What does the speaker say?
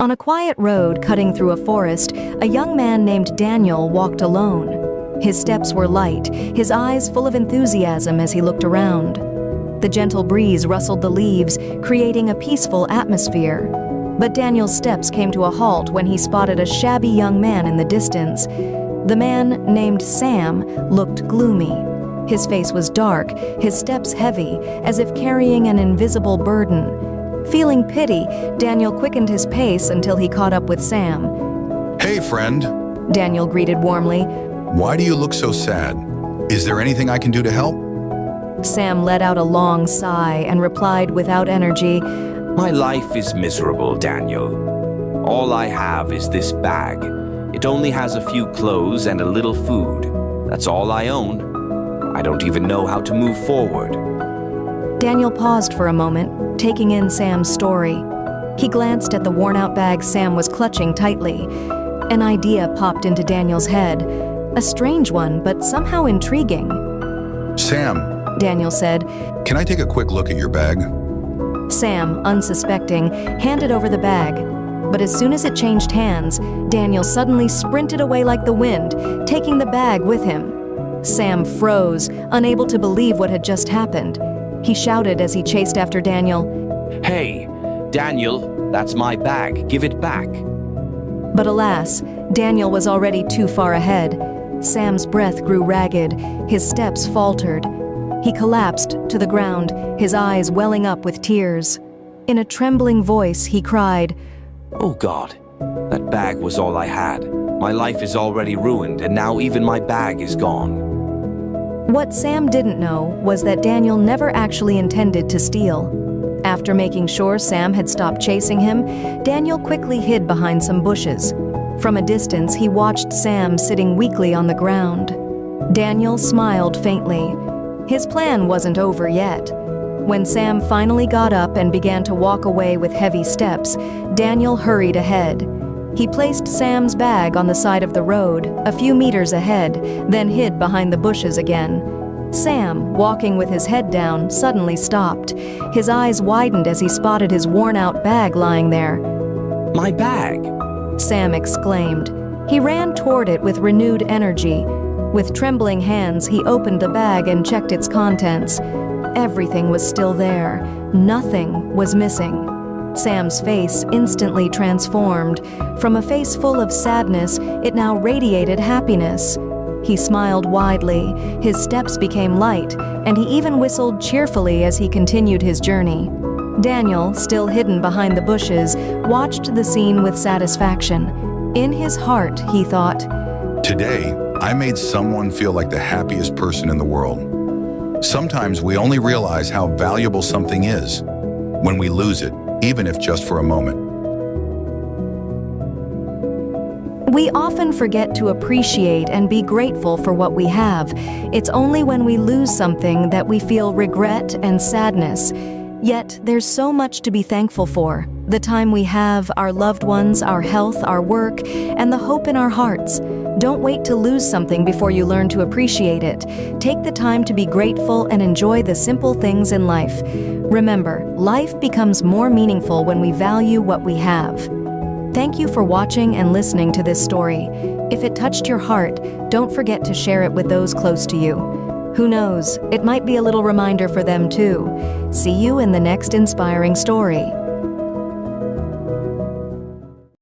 On a quiet road cutting through a forest, a young man named Daniel walked alone. His steps were light, his eyes full of enthusiasm as he looked around. The gentle breeze rustled the leaves, creating a peaceful atmosphere. But Daniel's steps came to a halt when he spotted a shabby young man in the distance. The man, named Sam, looked gloomy. His face was dark, his steps heavy, as if carrying an invisible burden. Feeling pity, Daniel quickened his pace until he caught up with Sam. "Hey, friend," Daniel greeted warmly. "why do you look so sad? Is there anything I can do to help?" Sam let out a long sigh and replied without energy, My life is miserable, Daniel. All I have is this bag. It only has a few clothes and a little food. That's all I own. I don't even know how to move forward. Daniel paused for a moment, taking in Sam's story. He glanced at the worn-out bag Sam was clutching tightly. An idea popped into Daniel's head. A strange one, but somehow intriguing. "Sam," Daniel said. "can I take a quick look at your bag?" Sam, unsuspecting, handed over the bag. But as soon as it changed hands, Daniel suddenly sprinted away like the wind, taking the bag with him. Sam froze, unable to believe what had just happened. He shouted as he chased after Daniel, Hey, Daniel, that's my bag. Give it back. But alas, Daniel was already too far ahead. Sam's breath grew ragged, his steps faltered. He collapsed to the ground, his eyes welling up with tears. In a trembling voice, he cried, Oh God, that bag was all I had. My life is already ruined, and now even my bag is gone. What Sam didn't know was that Daniel never actually intended to steal. After making sure Sam had stopped chasing him, Daniel quickly hid behind some bushes. From a distance, he watched Sam sitting weakly on the ground. Daniel smiled faintly. His plan wasn't over yet. When Sam finally got up and began to walk away with heavy steps, Daniel hurried ahead. He placed Sam's bag on the side of the road, a few meters ahead, then hid behind the bushes again. Sam, walking with his head down, suddenly stopped. His eyes widened as he spotted his worn-out bag lying there. My bag! Sam exclaimed. He ran toward it with renewed energy. With trembling hands, he opened the bag and checked its contents. Everything was still there. Nothing was missing. Sam's face instantly transformed. From a face full of sadness, it now radiated happiness. He smiled widely, his steps became light, and he even whistled cheerfully as he continued his journey. Daniel, still hidden behind the bushes, watched the scene with satisfaction. In his heart, he thought, "Today, I made someone feel like the happiest person in the world." Sometimes we only realize how valuable something is when we lose it, even if just for a moment. We often forget to appreciate and be grateful for what we have. It's only when we lose something that we feel regret and sadness. Yet, there's so much to be thankful for. The time we have, our loved ones, our health, our work, and the hope in our hearts. Don't wait to lose something before you learn to appreciate it. Take the time to be grateful and enjoy the simple things in life. Remember, life becomes more meaningful when we value what we have. Thank you for watching and listening to this story. If it touched your heart, don't forget to share it with those close to you. Who knows, it might be a little reminder for them too. See you in the next inspiring story.